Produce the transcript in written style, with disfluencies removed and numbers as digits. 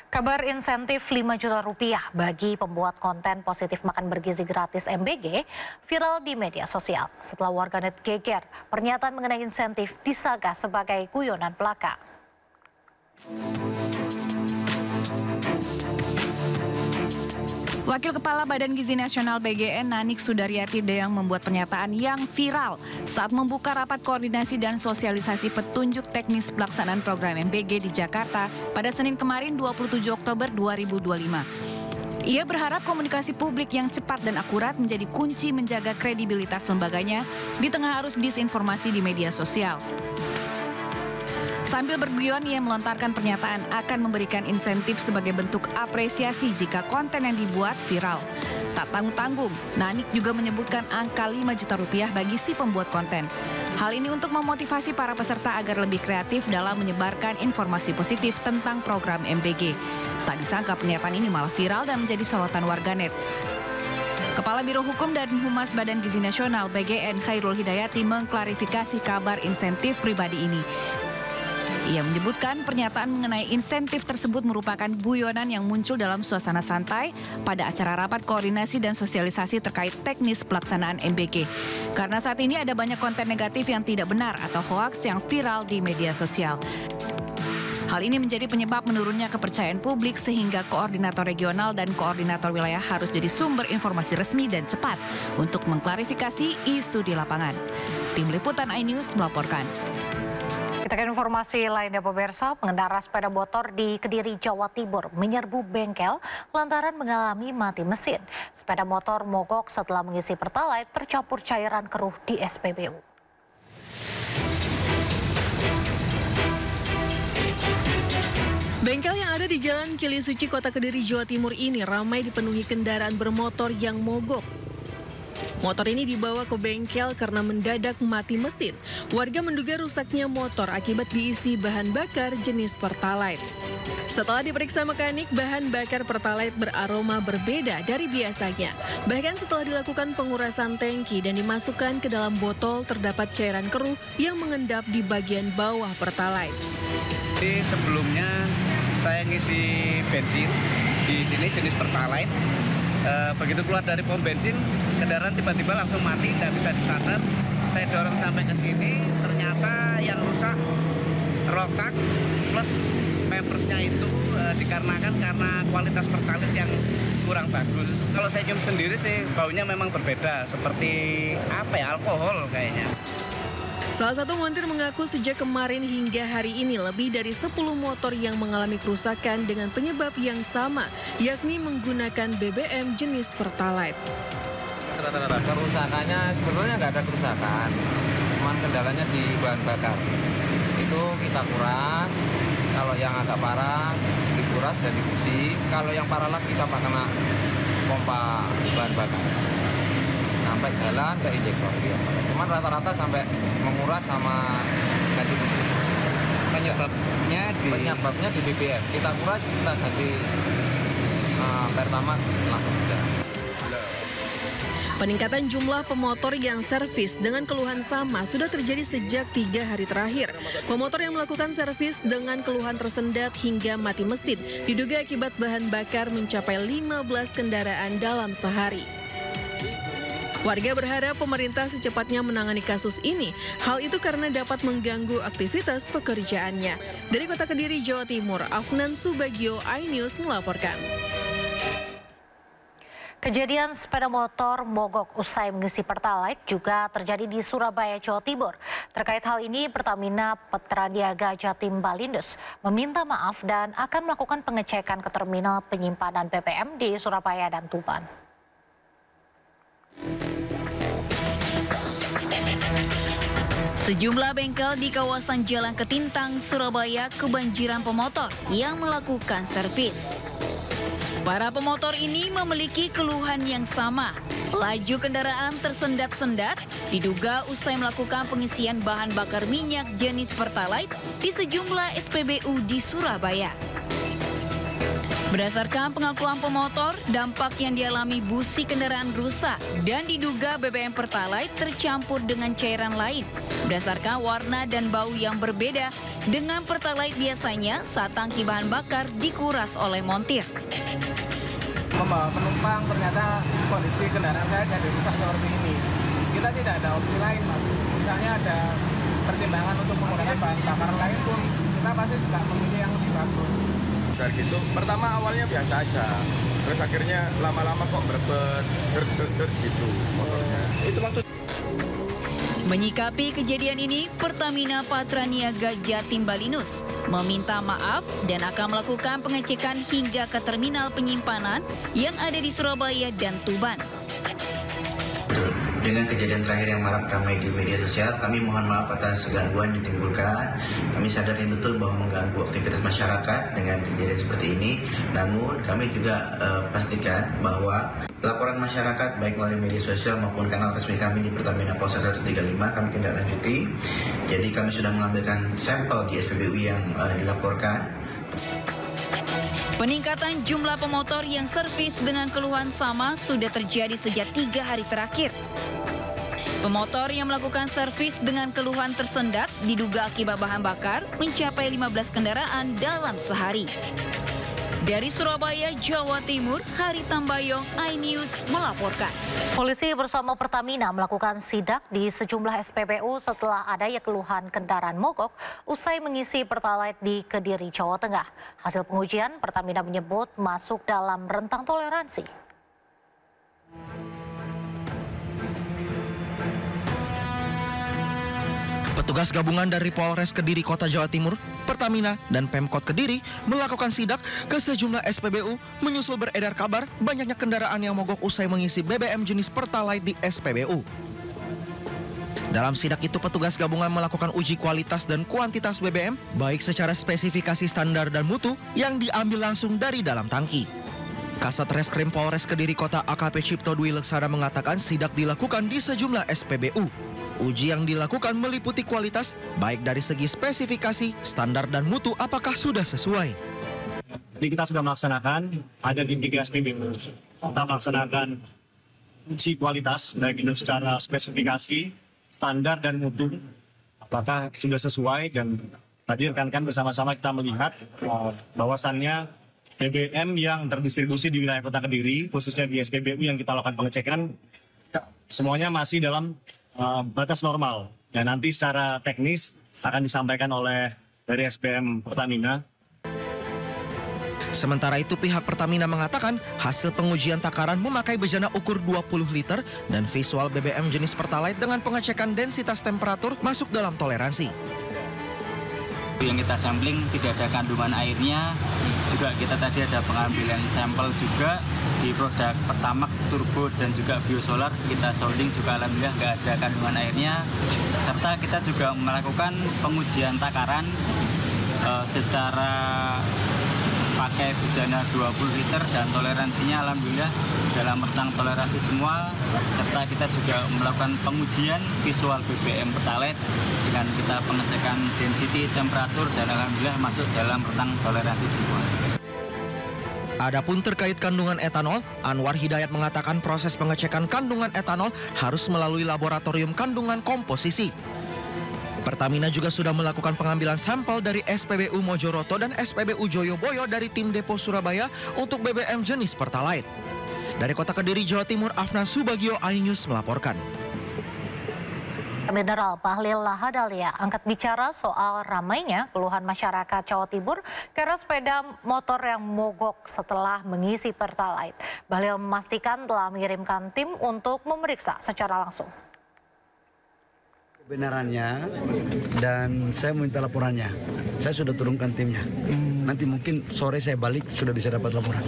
Kabar insentif 5 juta rupiah bagi pembuat konten positif makan bergizi gratis MBG viral di media sosial. Setelah warganet geger, pernyataan mengenai insentif disangka sebagai guyonan belaka. Wakil Kepala Badan Gizi Nasional BGN Nanik Sudaryati yang membuat pernyataan yang viral saat membuka rapat koordinasi dan sosialisasi petunjuk teknis pelaksanaan program MBG di Jakarta pada Senin kemarin 27 Oktober 2025. Ia berharap komunikasi publik yang cepat dan akurat menjadi kunci menjaga kredibilitas lembaganya di tengah arus disinformasi di media sosial. Sambil berguyon, ia melontarkan pernyataan akan memberikan insentif sebagai bentuk apresiasi jika konten yang dibuat viral. Tak tanggung-tanggung, Nanik juga menyebutkan angka 5 juta rupiah bagi si pembuat konten. Hal ini untuk memotivasi para peserta agar lebih kreatif dalam menyebarkan informasi positif tentang program MBG. Tak disangka pernyataan ini malah viral dan menjadi sorotan warganet. Kepala Biro Hukum dan Humas Badan Gizi Nasional BGN Khairul Hidayati mengklarifikasi kabar insentif pribadi ini. Ia menyebutkan pernyataan mengenai insentif tersebut merupakan guyonan yang muncul dalam suasana santai pada acara rapat koordinasi dan sosialisasi terkait teknis pelaksanaan MBG. Karena saat ini ada banyak konten negatif yang tidak benar atau hoaks yang viral di media sosial. Hal ini menjadi penyebab menurunnya kepercayaan publik sehingga koordinator regional dan koordinator wilayah harus jadi sumber informasi resmi dan cepat untuk mengklarifikasi isu di lapangan. Tim Liputan iNews melaporkan. Kita ke informasi lainnya pemirsa, pengendara sepeda motor di Kediri, Jawa Timur menyerbu bengkel lantaran mengalami mati mesin. Sepeda motor mogok setelah mengisi pertalite tercampur cairan keruh di SPBU. Bengkel yang ada di Jalan Cilisuci, Kota Kediri, Jawa Timur ini ramai dipenuhi kendaraan bermotor yang mogok. Motor ini dibawa ke bengkel karena mendadak mati mesin. Warga menduga rusaknya motor akibat diisi bahan bakar jenis Pertalite. Setelah diperiksa mekanik, bahan bakar Pertalite beraroma berbeda dari biasanya. Bahkan setelah dilakukan pengurasan tangki dan dimasukkan ke dalam botol, terdapat cairan keruh yang mengendap di bagian bawah Pertalite. Jadi sebelumnya saya ngisi bensin di sini jenis Pertalite. Begitu keluar dari pom bensin, kendaraan tiba-tiba langsung mati, tidak bisa distarter. Saya dorong sampai ke sini, ternyata yang rusak rokak plus pampersnya itu dikarenakan karena kualitas Pertalite yang kurang bagus. Kalau saya nyium sendiri sih baunya memang berbeda, seperti alkohol kayaknya. Salah satu montir mengaku sejak kemarin hingga hari ini lebih dari 10 motor yang mengalami kerusakan dengan penyebab yang sama, yakni menggunakan BBM jenis Pertalite. Kerusakannya sebetulnya nggak ada kerusakan, cuman kendalanya di bahan bakar. Itu kita kuras, kalau yang agak parah dikuras dan dicuci, kalau yang parah lagi sama kena pompa bahan bakar. Sampai jalan ke injektor, cuman rata-rata sampai menguras sama ganti mesin. Penyebabnya di BBM. Kita kuras, kita ganti pertamax langsung bisa. Peningkatan jumlah pemotor yang servis dengan keluhan sama sudah terjadi sejak 3 hari terakhir. Pemotor yang melakukan servis dengan keluhan tersendat hingga mati mesin diduga akibat bahan bakar mencapai 15 kendaraan dalam sehari. Warga berharap pemerintah secepatnya menangani kasus ini. Hal itu karena dapat mengganggu aktivitas pekerjaannya. Dari Kota Kediri, Jawa Timur, Afnan Subagio, iNews melaporkan. Kejadian sepeda motor mogok usai mengisi Pertalite juga terjadi di Surabaya, Jawa Timur. Terkait hal ini, Pertamina Petraniaga Jatim Balindus meminta maaf dan akan melakukan pengecekan ke terminal penyimpanan BBM di Surabaya dan Tuban. Sejumlah bengkel di kawasan Jalan Ketintang, Surabaya kebanjiran pemotor yang melakukan servis. Para pemotor ini memiliki keluhan yang sama. Laju kendaraan tersendat-sendat diduga usai melakukan pengisian bahan bakar minyak jenis Pertalite di sejumlah SPBU di Surabaya. Berdasarkan pengakuan pemotor, dampak yang dialami busi kendaraan rusak dan diduga BBM Pertalite tercampur dengan cairan lain. Berdasarkan warna dan bau yang berbeda dengan Pertalite biasanya saat tangki bahan bakar dikuras oleh montir. Membawa penumpang, ternyata kondisi kendaraan saya jadi rusak seperti ini. Kita tidak ada opsi lain, Mas. Misalnya ada pertimbangan untuk menggunakan bahan bakar lain pun, kita pasti juga memilih yang lebih bagus. Dari gitu, pertama awalnya biasa aja, terus akhirnya lama-lama kok berbet, gitu motornya. Itu waktu. Menyikapi kejadian ini, Pertamina Patraniaga Jatim Balinus meminta maaf dan akan melakukan pengecekan hingga ke terminal penyimpanan yang ada di Surabaya dan Tuban. Dengan kejadian terakhir yang marak ramai di media sosial, kami mohon maaf atas gangguan yang ditimbulkan. Kami sadar betul bahwa mengganggu aktivitas masyarakat dengan kejadian seperti ini. Namun kami juga pastikan bahwa laporan masyarakat baik melalui media sosial maupun kanal resmi kami di Pertamina Polsek 135 kami tindak lanjuti. Jadi kami sudah mengambilkan sampel di SPBU yang dilaporkan. Peningkatan jumlah pemotor yang servis dengan keluhan sama sudah terjadi sejak 3 hari terakhir. Pemotor yang melakukan servis dengan keluhan tersendat diduga akibat bahan bakar mencapai 15 kendaraan dalam sehari. Dari Surabaya, Jawa Timur, Hari Tambayong, iNews melaporkan. Polisi bersama Pertamina melakukan sidak di sejumlah SPBU setelah adanya keluhan kendaraan mogok usai mengisi Pertalite di Kediri, Jawa Tengah. Hasil pengujian, Pertamina menyebut masuk dalam rentang toleransi. Petugas gabungan dari Polres Kediri Kota Jawa Timur, Pertamina, dan Pemkot Kediri melakukan sidak ke sejumlah SPBU menyusul beredar kabar banyaknya kendaraan yang mogok usai mengisi BBM jenis Pertalite di SPBU. Dalam sidak itu, petugas gabungan melakukan uji kualitas dan kuantitas BBM, baik secara spesifikasi standar dan mutu yang diambil langsung dari dalam tangki. Kasat Reskrim Polres Kediri Kota AKP Cipto Dwi Leksana mengatakan sidak dilakukan di sejumlah SPBU. Uji yang dilakukan meliputi kualitas, baik dari segi spesifikasi, standar, dan mutu apakah sudah sesuai. Jadi kita sudah melaksanakan, ada di 3 SPBU. Kita melaksanakan uji kualitas, baik itu secara spesifikasi, standar, dan mutu. Apakah sudah sesuai, dan tadi rekan-rekan bersama-sama kita melihat bahwasannya BBM yang terdistribusi di wilayah Kota Kediri, khususnya di SPBU yang kita lakukan pengecekan, semuanya masih dalam batas normal. Dan nanti secara teknis akan disampaikan oleh dari SPM Pertamina. Sementara itu pihak Pertamina mengatakan hasil pengujian takaran memakai bejana ukur 20 liter dan visual BBM jenis Pertalite dengan pengecekan densitas temperatur masuk dalam toleransi. Yang kita sampling tidak ada kandungan airnya, juga kita tadi ada pengambilan sampel juga di produk Pertamax, Turbo, dan juga Biosolar. Kita sounding juga alhamdulillah nggak ada kandungan airnya, serta kita juga melakukan pengujian takaran secara pakai bejana 20 liter dan toleransinya alhamdulillah dalam rentang toleransi semua, serta kita juga melakukan pengujian visual BBM Pertalite dengan kita pengecekan density, temperatur, dan alhamdulillah masuk dalam rentang toleransi semua. Adapun terkait kandungan etanol, Anwar Hidayat mengatakan proses pengecekan kandungan etanol harus melalui laboratorium kandungan komposisi. Pertamina juga sudah melakukan pengambilan sampel dari SPBU Mojoroto dan SPBU Joyoboyo dari tim Depo Surabaya untuk BBM jenis Pertalite. Dari Kota Kediri, Jawa Timur, Afnan Subagio, iNews melaporkan. Mineral Bahlil Lahadalia angkat bicara soal ramainya keluhan masyarakat Jawa Timur karena sepeda motor yang mogok setelah mengisi Pertalite. Bahlil memastikan telah mengirimkan tim untuk memeriksa secara langsung. Kebenarannya, dan saya minta laporannya. Saya sudah turunkan timnya. Nanti mungkin sore saya balik sudah bisa dapat laporan.